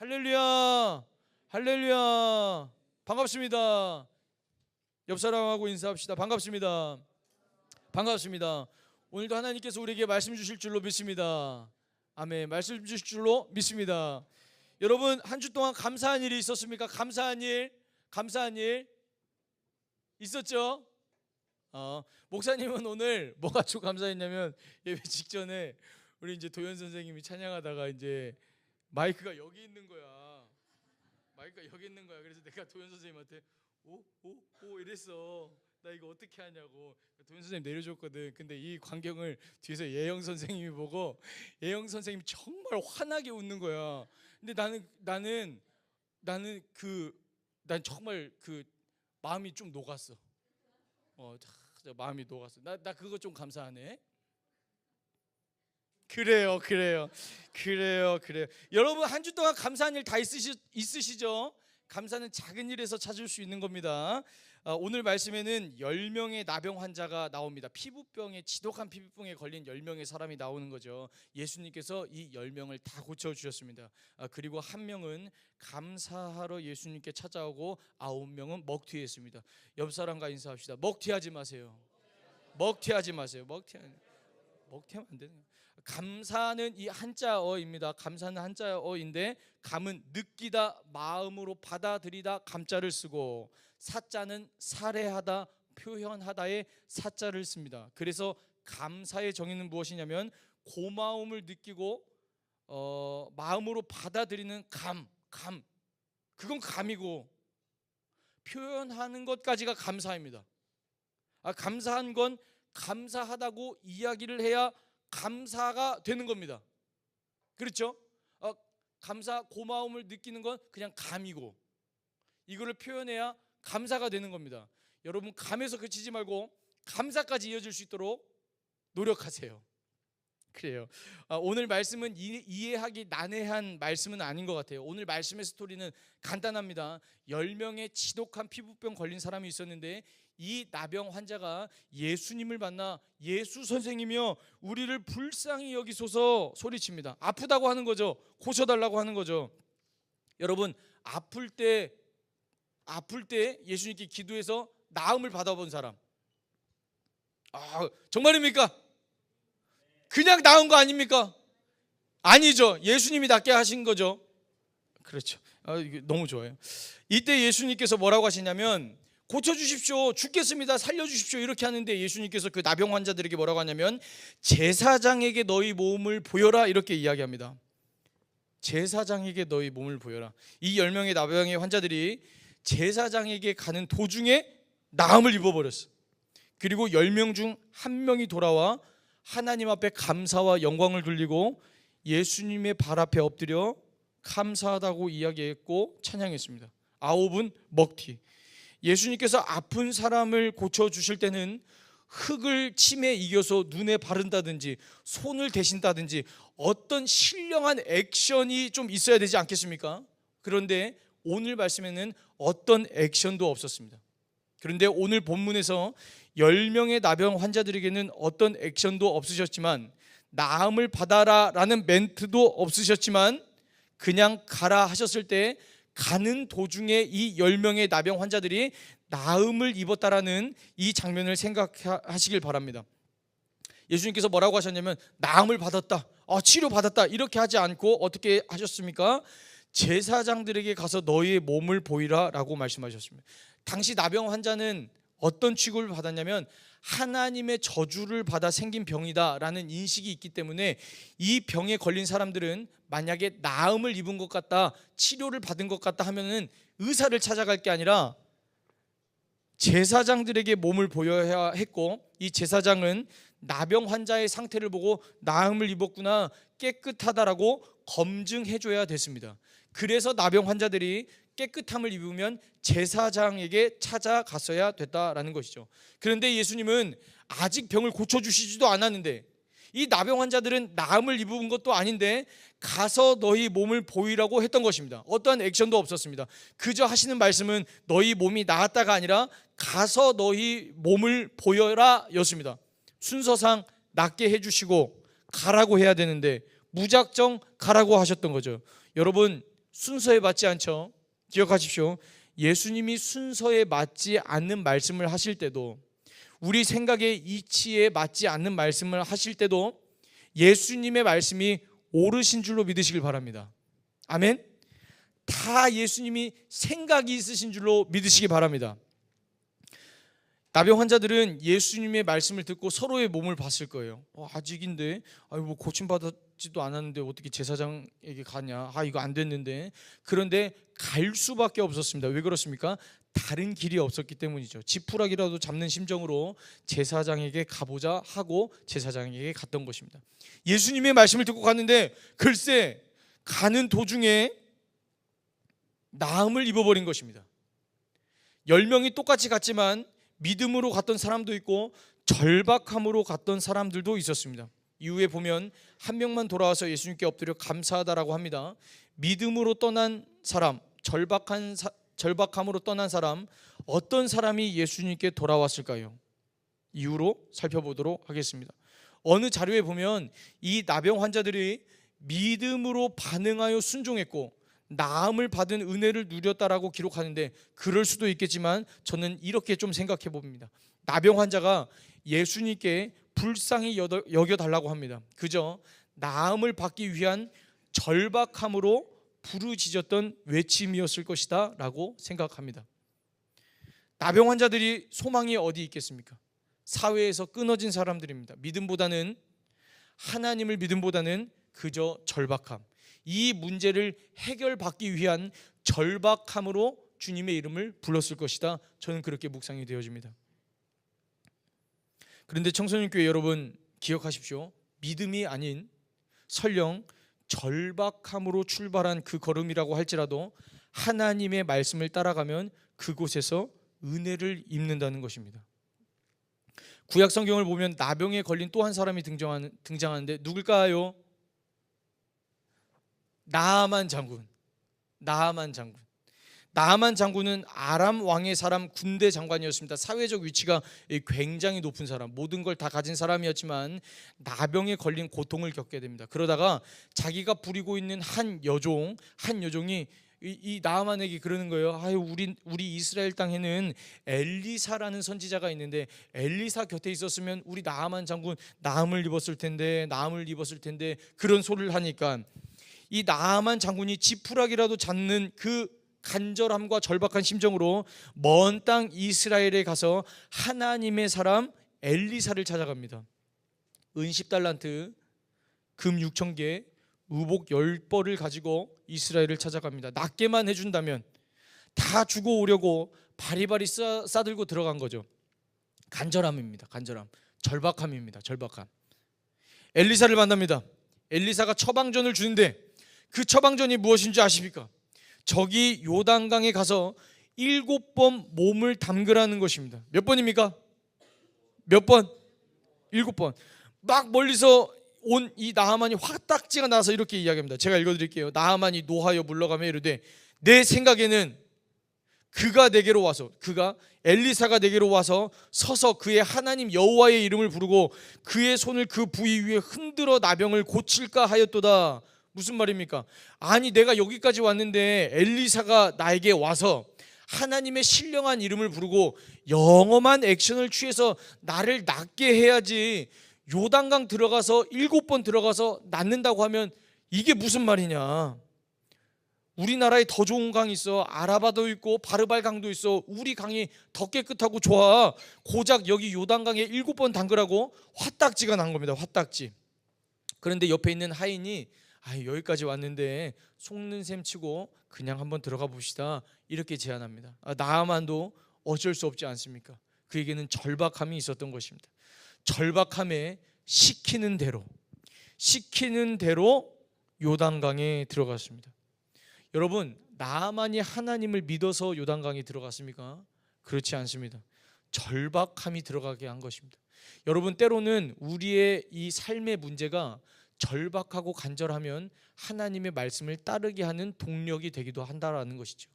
할렐루야, 할렐루야. 반갑습니다. 옆 사람하고 인사합시다. 반갑습니다. 반갑습니다. 오늘도 하나님께서 우리에게 말씀 주실 줄로 믿습니다. 아멘. 말씀 주실 줄로 믿습니다. 여러분, 한 주 동안 감사한 일이 있었습니까? 감사한 일 있었죠? 목사님은 오늘 뭐가 좀 감사했냐면, 예배 직전에 우리 이제 도현 선생님이 찬양하다가 이제 마이크가 여기 있는 거야. 그래서 내가 도현 선생님한테 오 이랬어. 나 이거 어떻게 하냐고. 도현 선생님 내려줬거든. 근데 이 광경을 뒤에서 예영 선생님이 보고, 예영 선생님이 정말 환하게 웃는 거야. 근데 나는 정말 그 마음이 좀 녹았어. 마음이 녹았어. 나 그거 좀 감사하네. 그래요. 여러분, 한 주 동안 감사한 일 다 있으시죠? 감사는 작은 일에서 찾을 수 있는 겁니다. 오늘 말씀에는 10명의 나병 환자가 나옵니다. 지독한 피부병에 걸린 10명의 사람이 나오는 거죠. 예수님께서 이 10명을 다 고쳐주셨습니다. 그리고 한 명은 감사하러 예수님께 찾아오고 9명은 먹튀했습니다. 옆 사람과 인사합시다. 먹튀하지 마세요. 먹튀하면 안 되는 거예요. 감사는 이 한자어입니다. 감사는 한자어인데, 감은 느끼다, 마음으로 받아들이다 감자를 쓰고, 사자는 살해하다, 표현하다의 사자를 씁니다. 그래서 감사의 정의는 무엇이냐면, 고마움을 느끼고 마음으로 받아들이는 감, 그건 감이고, 표현하는 것까지가 감사입니다. 감사한 건 감사하다고 이야기를 해야 감사가 되는 겁니다. 그렇죠? 고마움을 느끼는 건 그냥 감이고, 이거를 표현해야 감사가 되는 겁니다. 여러분, 감에서 그치지 말고 감사까지 이어질 수 있도록 노력하세요. 그래요. 오늘 말씀은 이해하기 난해한 말씀은 아닌 것 같아요. 오늘 말씀의 스토리는 간단합니다. 10명의 지독한 피부병 걸린 사람이 있었는데, 이 나병 환자가 예수님을 만나 예수 선생님이여 우리를 불쌍히 여기소서 소리칩니다. 아프다고 하는 거죠. 고쳐달라고 하는 거죠. 여러분, 아플 때 예수님께 기도해서 나음을 받아본 사람, 정말입니까? 그냥 나은 거 아닙니까? 아니죠. 예수님이 낫게 하신 거죠. 그렇죠. 이게 너무 좋아요. 이때 예수님께서 뭐라고 하시냐면, 고쳐주십시오, 죽겠습니다, 살려주십시오, 이렇게 하는데, 예수님께서 그 나병 환자들에게 뭐라고 하냐면, 제사장에게 너희 몸을 보여라, 이렇게 이야기합니다. 제사장에게 너희 몸을 보여라. 이 10명의 나병의 환자들이 제사장에게 가는 도중에 나음을 입어버렸어. 그리고 10명 중 1명이 돌아와 하나님 앞에 감사와 영광을 돌리고 예수님의 발 앞에 엎드려 감사하다고 이야기했고 찬양했습니다. 9은 먹튀. 예수님께서 아픈 사람을 고쳐주실 때는 흙을 침에 이겨서 눈에 바른다든지 손을 대신다든지 어떤 신령한 액션이 좀 있어야 되지 않겠습니까? 그런데 오늘 말씀에는 어떤 액션도 없었습니다. 그런데 오늘 본문에서 10명의 나병 환자들에게는 어떤 액션도 없으셨지만, 나음을 받아라 라는 멘트도 없으셨지만, 그냥 가라 하셨을 때 가는 도중에 이 10명의 나병 환자들이 나음을 입었다라는 이 장면을 생각하시길 바랍니다. 예수님께서 뭐라고 하셨냐면, 나음을 받았다, 치료받았다, 이렇게 하지 않고 어떻게 하셨습니까? 제사장들에게 가서 너희의 몸을 보이라 라고 말씀하셨습니다. 당시 나병 환자는 어떤 취급을 받았냐면, 하나님의 저주를 받아 생긴 병이다 라는 인식이 있기 때문에, 이 병에 걸린 사람들은 만약에 나음을 입은 것 같다, 치료를 받은 것 같다 하면은 의사를 찾아갈 게 아니라 제사장들에게 몸을 보여야 했고, 이 제사장은 나병 환자의 상태를 보고 나음을 입었구나, 깨끗하다라고 검증해줘야 됐습니다. 그래서 나병 환자들이 깨끗함을 입으면 제사장에게 찾아갔어야 됐다라는 것이죠. 그런데 예수님은 아직 병을 고쳐주시지도 않았는데, 이 나병 환자들은 나음을 입은 것도 아닌데 가서 너희 몸을 보이라고 했던 것입니다. 어떠한 액션도 없었습니다. 그저 하시는 말씀은 너희 몸이 나았다가 아니라 가서 너희 몸을 보여라 였습니다. 순서상 낫게 해주시고 가라고 해야 되는데 무작정 가라고 하셨던 거죠. 여러분, 순서에 맞지 않죠. 기억하십시오. 예수님이 순서에 맞지 않는 말씀을 하실 때도, 우리 생각의 이치에 맞지 않는 말씀을 하실 때도 예수님의 말씀이 옳으신 줄로 믿으시길 바랍니다. 아멘. 다 예수님이 생각이 있으신 줄로 믿으시기 바랍니다. 나병 환자들은 예수님의 말씀을 듣고 서로의 몸을 봤을 거예요. 아직인데, 뭐 고침받았지도 않았는데 어떻게 제사장에게 가냐? 이거 안 됐는데. 그런데 갈 수밖에 없었습니다. 왜 그렇습니까? 다른 길이 없었기 때문이죠. 지푸라기라도 잡는 심정으로 제사장에게 가보자 하고 제사장에게 갔던 것입니다. 예수님의 말씀을 듣고 갔는데 글쎄 가는 도중에 나음을 입어버린 것입니다. 10명이 똑같이 갔지만 믿음으로 갔던 사람도 있고 절박함으로 갔던 사람들도 있었습니다. 이후에 보면 한 명만 돌아와서 예수님께 엎드려 감사하다라고 합니다. 믿음으로 떠난 사람, 절박함으로 떠난 사람, 어떤 사람이 예수님께 돌아왔을까요? 이후로 살펴보도록 하겠습니다. 어느 자료에 보면 이 나병 환자들이 믿음으로 반응하여 순종했고 나음을 받은 은혜를 누렸다라고 기록하는데, 그럴 수도 있겠지만 저는 이렇게 좀 생각해 봅니다. 나병 환자가 예수님께 불쌍히 여겨달라고 합니다. 그저 나음을 받기 위한 절박함으로 부르짖었던 외침이었을 것이다 라고 생각합니다. 나병 환자들이 소망이 어디 있겠습니까? 사회에서 끊어진 사람들입니다. 하나님을 믿음보다는 그저 절박함, 이 문제를 해결받기 위한 절박함으로 주님의 이름을 불렀을 것이다. 저는 그렇게 묵상이 되어집니다. 그런데 청소년교회 여러분, 기억하십시오. 믿음이 아닌 설령 절박함으로 출발한 그 걸음이라고 할지라도 하나님의 말씀을 따라가면 그곳에서 은혜를 입는다는 것입니다. 구약 성경을 보면 나병에 걸린 또 한 사람이 등장하는데 누굴까요? 나아만 장군. 나아만 장군은 아람 왕의 사람 군대 장관이었습니다. 사회적 위치가 굉장히 높은 사람, 모든 걸 다 가진 사람이었지만 나병에 걸린 고통을 겪게 됩니다. 그러다가 자기가 부리고 있는 한 여종이 이 나아만에게 그러는 거예요. 우리 이스라엘 땅에는 엘리사라는 선지자가 있는데 엘리사 곁에 있었으면 우리 나아만 장군 나음을 입었을 텐데 그런 소리를 하니까 이 나아만 장군이 지푸라기라도 잡는 그 간절함과 절박한 심정으로 먼 땅 이스라엘에 가서 하나님의 사람 엘리사를 찾아갑니다. 은 10달란트, 금 6,000개, 의복 10벌을 가지고 이스라엘을 찾아갑니다. 낫게만 해준다면 다 주고 오려고 바리바리 싸들고 들어간 거죠. 간절함입니다. 절박함입니다. 엘리사를 만납니다. 엘리사가 처방전을 주는데 그 처방전이 무엇인지 아십니까? 저기 요단강에 가서 7번 몸을 담그라는 것입니다. 몇 번입니까? 몇 번? 7번. 막 멀리서 온 이 나하만이 화딱지가 나서 이렇게 이야기합니다. 제가 읽어드릴게요. 나하만이 노하여 물러가며 이르되 내 생각에는 그가 엘리사가 내게로 와서 서서 그의 하나님 여호와의 이름을 부르고 그의 손을 그 부위 위에 흔들어 나병을 고칠까 하였도다. 무슨 말입니까? 아니 내가 여기까지 왔는데 엘리사가 나에게 와서 하나님의 신령한 이름을 부르고 영험한 액션을 취해서 나를 낫게 해야지, 요단강 들어가서 7번 들어가서 낫는다고 하면 이게 무슨 말이냐. 우리나라에 더 좋은 강이 있어. 아라바도 있고 바르발 강도 있어. 우리 강이 더 깨끗하고 좋아. 고작 여기 요단강에 7번 담그라고 화딱지가 난 겁니다. 화딱지. 그런데 옆에 있는 하인이 여기까지 왔는데 속는 셈 치고 그냥 한번 들어가 봅시다, 이렇게 제안합니다. 나아만도 어쩔 수 없지 않습니까? 그에게는 절박함이 있었던 것입니다. 절박함에 시키는 대로 요단강에 들어갔습니다. 여러분, 나아만이 하나님을 믿어서 요단강에 들어갔습니까? 그렇지 않습니다. 절박함이 들어가게 한 것입니다. 여러분, 때로는 우리의 이 삶의 문제가 절박하고 간절하면 하나님의 말씀을 따르게 하는 동력이 되기도 한다라는 것이죠.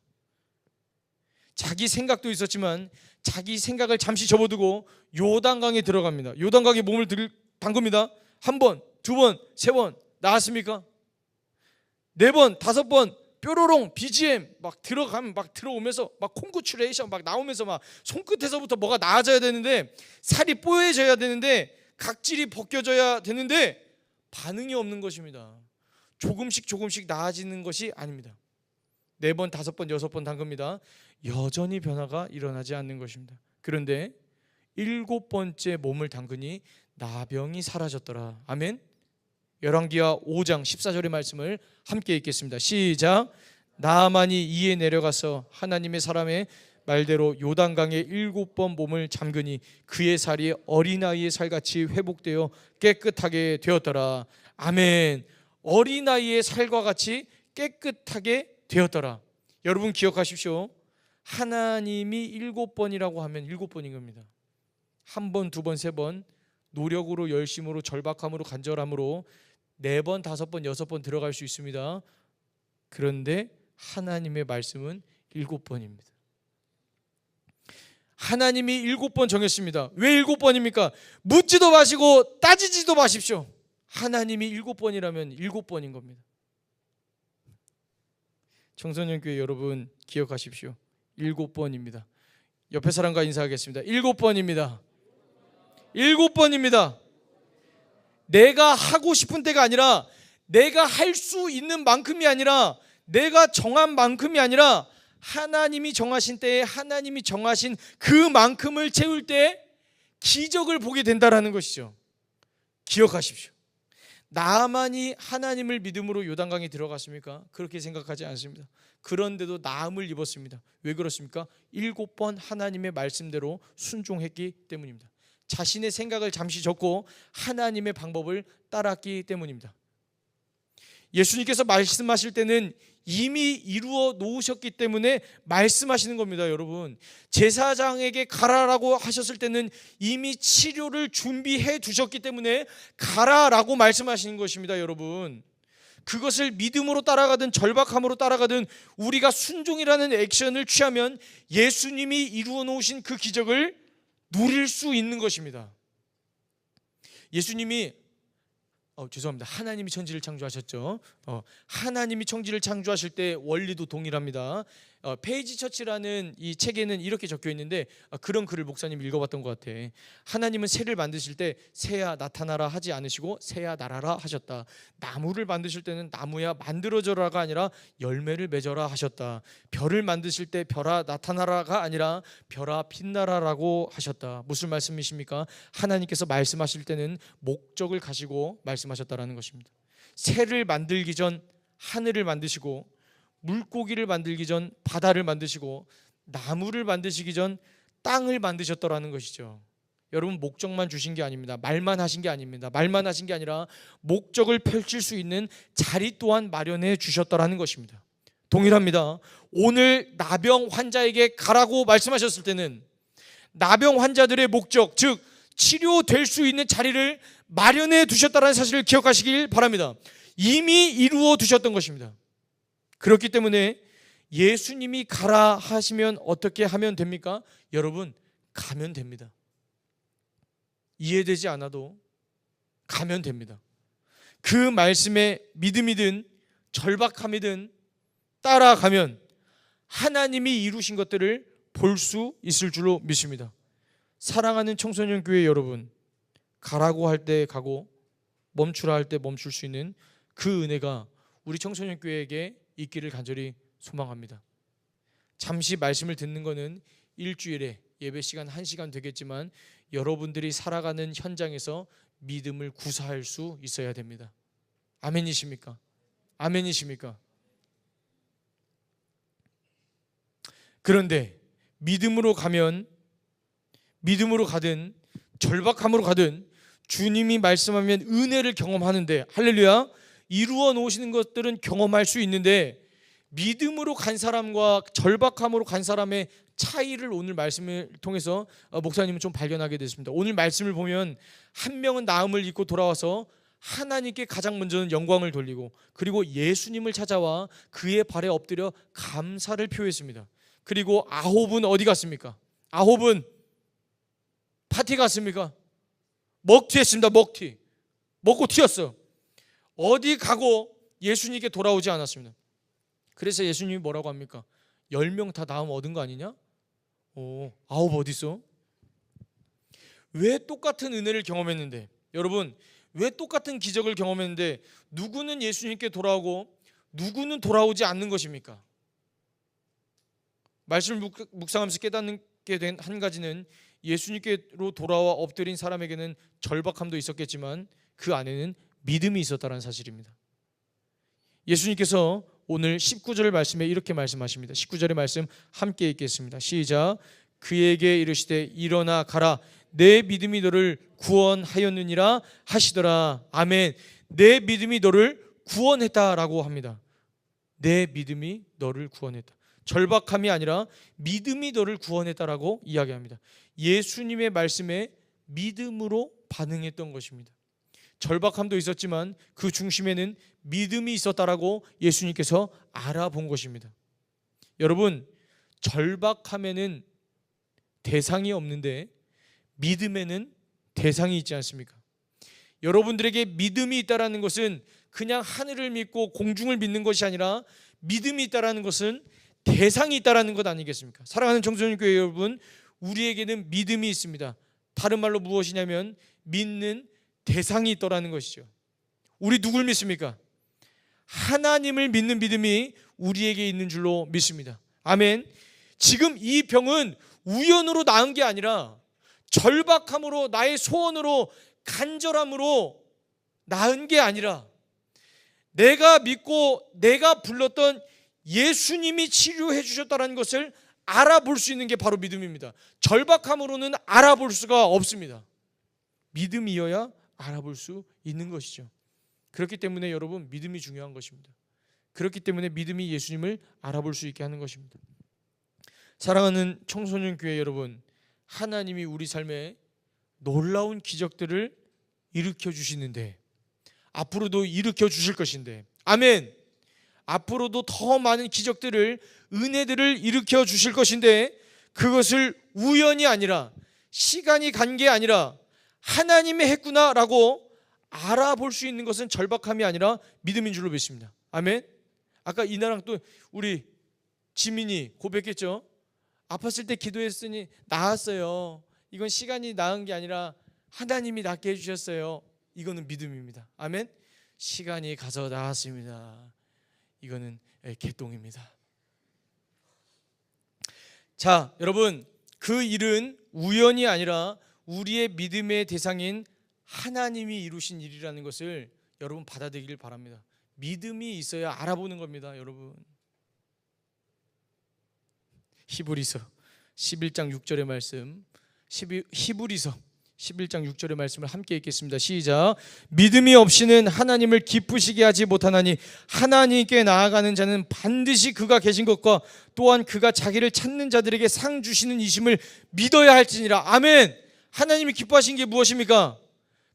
자기 생각도 있었지만 자기 생각을 잠시 접어두고 요단강에 들어갑니다. 요단강에 몸을 담급니다. 1번, 2번, 3번 나았습니까? 4번, 5번 뾰로롱 BGM 막 들어가면 막 들어오면서 막 콩쿠츄레이션 막 나오면서 막 손끝에서부터 뭐가 나아져야 되는데, 살이 뽀얘져야 되는데, 각질이 벗겨져야 되는데 반응이 없는 것입니다. 조금씩 나아지는 것이 아닙니다. 4번, 5번, 6번 담급니다. 여전히 변화가 일어나지 않는 것입니다. 그런데 7번째 몸을 담그니 나병이 사라졌더라. 아멘. 열왕기하 5장 14절의 말씀을 함께 읽겠습니다. 시작. 나아만이 이에 내려가서 하나님의 사람의 말대로 요단강에 7번 몸을 잠그니 그의 살이 어린아이의 살같이 회복되어 깨끗하게 되었더라. 아멘. 어린아이의 살과 같이 깨끗하게 되었더라. 여러분 기억하십시오. 하나님이 7번이라고 하면 7번인 겁니다. 1번, 2번, 3번 노력으로, 열심으로, 절박함으로, 간절함으로 4번, 5번, 6번 들어갈 수 있습니다. 그런데 하나님의 말씀은 7번입니다. 하나님이 7번 정했습니다. 왜 7번입니까? 묻지도 마시고 따지지도 마십시오. 하나님이 7번이라면 7번인 겁니다. 청소년 교회 여러분 기억하십시오. 7번입니다. 옆에 사람과 인사하겠습니다. 7번입니다. 7번입니다. 내가 하고 싶은 때가 아니라, 내가 할 수 있는 만큼이 아니라, 내가 정한 만큼이 아니라 하나님이 정하신 때에 하나님이 정하신 그만큼을 채울 때 기적을 보게 된다라는 것이죠. 기억하십시오. 나아만이 하나님을 믿음으로 요단강에 들어갔습니까? 그렇게 생각하지 않습니다. 그런데도 나음을 입었습니다. 왜 그렇습니까? 7번 하나님의 말씀대로 순종했기 때문입니다. 자신의 생각을 잠시 접고 하나님의 방법을 따랐기 때문입니다. 예수님께서 말씀하실 때는 이미 이루어 놓으셨기 때문에 말씀하시는 겁니다. 여러분, 제사장에게 가라라고 하셨을 때는 이미 치료를 준비해 두셨기 때문에 가라라고 말씀하시는 것입니다. 여러분, 그것을 믿음으로 따라가든 절박함으로 따라가든 우리가 순종이라는 액션을 취하면 예수님이 이루어 놓으신 그 기적을 누릴 수 있는 것입니다. 예수님이 죄송합니다. 하나님이 천지를 창조하셨죠. 하나님이 천지를 창조하실 때 원리도 동일합니다. 페이지 처치라는 이 책에는 이렇게 적혀 있는데, 그런 글을 목사님이 읽어봤던 것 같아. 하나님은 새를 만드실 때 새야 나타나라 하지 않으시고 새야 날아라 하셨다. 나무를 만드실 때는 나무야 만들어져라가 아니라 열매를 맺어라 하셨다. 별을 만드실 때 별아 나타나라가 아니라 별아 빛나라라고 하셨다. 무슨 말씀이십니까? 하나님께서 말씀하실 때는 목적을 가지고 말씀하셨다라는 것입니다. 새를 만들기 전 하늘을 만드시고, 물고기를 만들기 전 바다를 만드시고, 나무를 만드시기 전 땅을 만드셨더라는 것이죠. 여러분, 목적만 주신 게 아닙니다. 말만 하신 게 아닙니다. 말만 하신 게 아니라 목적을 펼칠 수 있는 자리 또한 마련해 주셨더라는 것입니다. 동일합니다. 오늘 나병 환자에게 가라고 말씀하셨을 때는 나병 환자들의 목적, 즉 치료될 수 있는 자리를 마련해 두셨다는 사실을 기억하시길 바랍니다. 이미 이루어 두셨던 것입니다. 그렇기 때문에 예수님이 가라 하시면 어떻게 하면 됩니까? 여러분, 가면 됩니다. 이해되지 않아도 가면 됩니다. 그 말씀에 믿음이든 절박함이든 따라가면 하나님이 이루신 것들을 볼 수 있을 줄로 믿습니다. 사랑하는 청소년 교회 여러분, 가라고 할 때 가고 멈추라 할 때 멈출 수 있는 그 은혜가 우리 청소년 교회에게 있기를 간절히 소망합니다. 잠시 말씀을 듣는 것은 일주일에 예배 시간 1시간 되겠지만 여러분들이 살아가는 현장에서 믿음을 구사할 수 있어야 됩니다. 아멘이십니까? 아멘이십니까? 그런데 믿음으로 가면, 믿음으로 가든 절박함으로 가든 주님이 말씀하면 은혜를 경험하는데, 할렐루야, 이루어 놓으시는 것들은 경험할 수 있는데, 믿음으로 간 사람과 절박함으로 간 사람의 차이를 오늘 말씀을 통해서 목사님은 좀 발견하게 됐습니다. 오늘 말씀을 보면 한 명은 나음을 입고 돌아와서 하나님께 가장 먼저는 영광을 돌리고, 그리고 예수님을 찾아와 그의 발에 엎드려 감사를 표했습니다. 그리고 아홉은 어디 갔습니까? 아홉은 파티 갔습니까? 먹튀 했습니다. 먹튀. 먹고 튀었어. 어디 가고 예수님께 돌아오지 않았습니다. 그래서 예수님이 뭐라고 합니까? 10명 다 나음 얻은 거 아니냐? 9 어디 있어? 왜 똑같은 은혜를 경험했는데, 여러분, 왜 똑같은 기적을 경험했는데 누구는 예수님께 돌아오고 누구는 돌아오지 않는 것입니까? 말씀을 묵상하면서 깨닫게 된 한 가지는, 예수님께로 돌아와 엎드린 사람에게는 절박함도 있었겠지만 그 안에는 믿음이 있었다는 사실입니다. 예수님께서 오늘 19절 말씀에 이렇게 말씀하십니다. 19절의 말씀 함께 읽겠습니다. 시작. 그에게 이르시되 일어나 가라, 내 믿음이 너를 구원하였느니라 하시더라. 아멘. 내 믿음이 너를 구원했다라고 합니다. 내 믿음이 너를 구원했다. 절박함이 아니라 믿음이 너를 구원했다라고 이야기합니다. 예수님의 말씀에 믿음으로 반응했던 것입니다. 절박함도 있었지만 그 중심에는 믿음이 있었다라고 예수님께서 알아본 것입니다. 여러분, 절박함에는 대상이 없는데 믿음에는 대상이 있지 않습니까? 여러분들에게 믿음이 있다라는 것은 그냥 하늘을 믿고 공중을 믿는 것이 아니라, 믿음이 있다라는 것은 대상이 있다라는 것 아니겠습니까? 사랑하는 청소년교회 여러분, 우리에게는 믿음이 있습니다. 다른 말로 무엇이냐면 믿는 대상이 있더라는 것이죠. 우리 누굴 믿습니까? 하나님을 믿는 믿음이 우리에게 있는 줄로 믿습니다. 아멘. 지금 이 병은 우연으로 나은 게 아니라 절박함으로, 나의 소원으로, 간절함으로 나은 게 아니라 내가 믿고 내가 불렀던 예수님이 치료해 주셨다는 것을 알아볼 수 있는 게 바로 믿음입니다. 절박함으로는 알아볼 수가 없습니다. 믿음이어야 알아볼 수 있는 것이죠. 그렇기 때문에 여러분, 믿음이 중요한 것입니다. 그렇기 때문에 믿음이 예수님을 알아볼 수 있게 하는 것입니다. 사랑하는 청소년 교회 여러분, 하나님이 우리 삶에 놀라운 기적들을 일으켜 주시는데, 앞으로도 일으켜 주실 것인데, 아멘. 앞으로도 더 많은 기적들을, 은혜들을 일으켜 주실 것인데, 그것을 우연이 아니라, 시간이 간 게 아니라 하나님이 했구나라고 알아볼 수 있는 것은 절박함이 아니라 믿음인 줄로 믿습니다. 아멘. 아까 이나랑 또 우리 지민이 고백했죠. 아팠을 때 기도했으니 나았어요. 이건 시간이 나은 게 아니라 하나님이 낫게 해주셨어요. 이거는 믿음입니다. 아멘. 시간이 가서 나았습니다. 이거는 개똥입니다. 자, 여러분, 그 일은 우연이 아니라 우리의 믿음의 대상인 하나님이 이루신 일이라는 것을 여러분 받아들이길 바랍니다. 믿음이 있어야 알아보는 겁니다, 여러분. 히브리서 11장 6절의 말씀, 히브리서 11장 6절의 말씀을 함께 읽겠습니다. 시작. 믿음이 없이는 하나님을 기쁘시게 하지 못하나니 하나님께 나아가는 자는 반드시 그가 계신 것과 또한 그가 자기를 찾는 자들에게 상 주시는 이심을 믿어야 할지니라. 아멘. 하나님이 기뻐하시는 게 무엇입니까?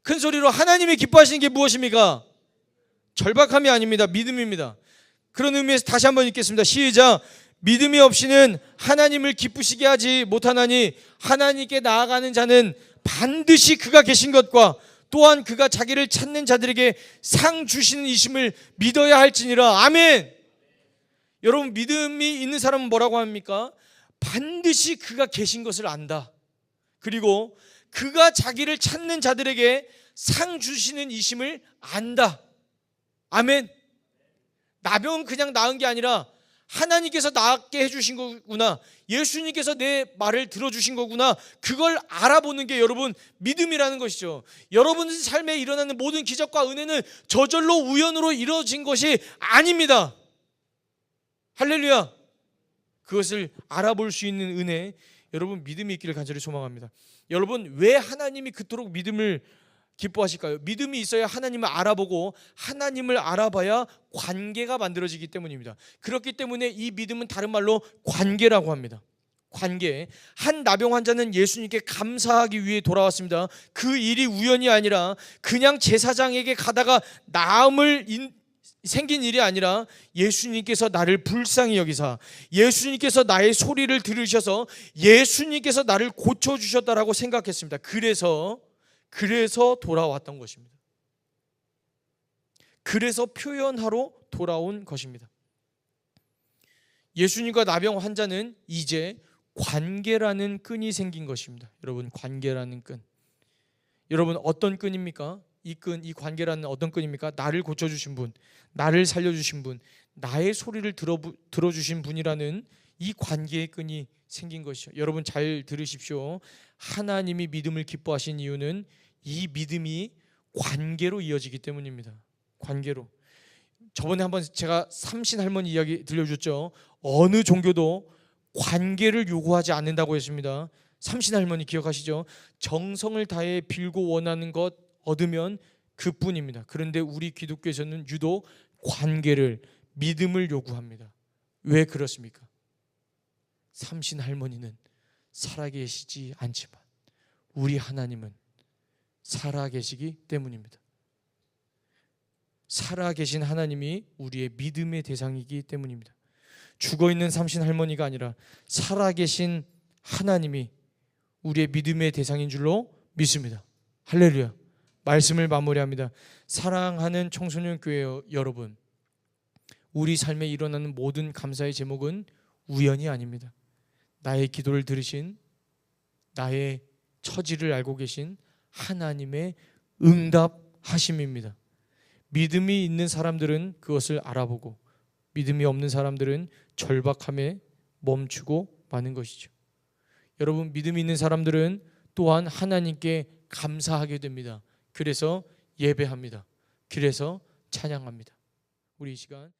큰 소리로 하나님이 기뻐하시는 게 무엇입니까? 절박함이 아닙니다. 믿음입니다. 그런 의미에서 다시 한번 읽겠습니다. 시작. 믿음이 없이는 하나님을 기쁘시게 하지 못하나니 하나님께 나아가는 자는 반드시 그가 계신 것과 또한 그가 자기를 찾는 자들에게 상 주시는 이심을 믿어야 할지니라. 아멘. 여러분, 믿음이 있는 사람은 뭐라고 합니까? 반드시 그가 계신 것을 안다. 그리고 그가 자기를 찾는 자들에게 상 주시는 이심을 안다. 아멘. 나병은 그냥 나은 게 아니라 하나님께서 낫게 해주신 거구나, 예수님께서 내 말을 들어주신 거구나, 그걸 알아보는 게 여러분 믿음이라는 것이죠. 여러분 삶에 일어나는 모든 기적과 은혜는 저절로 우연으로 이루어진 것이 아닙니다. 할렐루야. 그것을 알아볼 수 있는 은혜, 여러분 믿음이 있기를 간절히 소망합니다. 여러분, 왜 하나님이 그토록 믿음을 기뻐하실까요? 믿음이 있어야 하나님을 알아보고 하나님을 알아봐야 관계가 만들어지기 때문입니다. 그렇기 때문에 이 믿음은 다른 말로 관계라고 합니다. 관계. 한 나병 환자는 예수님께 감사하기 위해 돌아왔습니다. 그 일이 우연이 아니라 그냥 제사장에게 가다가 나음을 생긴 일이 아니라 예수님께서 나를 불쌍히 여기사 예수님께서 나의 소리를 들으셔서 예수님께서 나를 고쳐주셨다라고 생각했습니다. 그래서 돌아왔던 것입니다. 그래서 표현하러 돌아온 것입니다. 예수님과 나병 환자는 이제 관계라는 끈이 생긴 것입니다. 여러분, 관계라는 끈. 여러분, 어떤 끈입니까? 이 끈, 이 관계라는 어떤 끈입니까? 나를 고쳐주신 분, 나를 살려주신 분, 나의 소리를 들어주신 분이라는 이 관계의 끈이 생긴 것이죠. 여러분 잘 들으십시오. 하나님이 믿음을 기뻐하신 이유는 이 믿음이 관계로 이어지기 때문입니다. 관계로. 저번에 한번 제가 삼신 할머니 이야기 들려줬죠. 어느 종교도 관계를 요구하지 않는다고 했습니다. 삼신 할머니 기억하시죠? 정성을 다해 빌고 원하는 것 얻으면 그뿐입니다. 그런데 우리 기독교에서는 유독 관계를, 믿음을 요구합니다. 왜 그렇습니까? 삼신 할머니는 살아계시지 않지만 우리 하나님은 살아계시기 때문입니다. 살아계신 하나님이 우리의 믿음의 대상이기 때문입니다. 죽어있는 삼신 할머니가 아니라 살아계신 하나님이 우리의 믿음의 대상인 줄로 믿습니다. 할렐루야. 말씀을 마무리합니다. 사랑하는 청소년 교회 여러분, 우리 삶에 일어나는 모든 감사의 제목은 우연이 아닙니다. 나의 기도를 들으신, 나의 처지를 알고 계신 하나님의 응답하심입니다. 믿음이 있는 사람들은 그것을 알아보고 믿음이 없는 사람들은 절박함에 멈추고 마는 것이죠. 여러분, 믿음이 있는 사람들은 또한 하나님께 감사하게 됩니다. 그래서 예배합니다. 그래서 찬양합니다. 우리 이 시간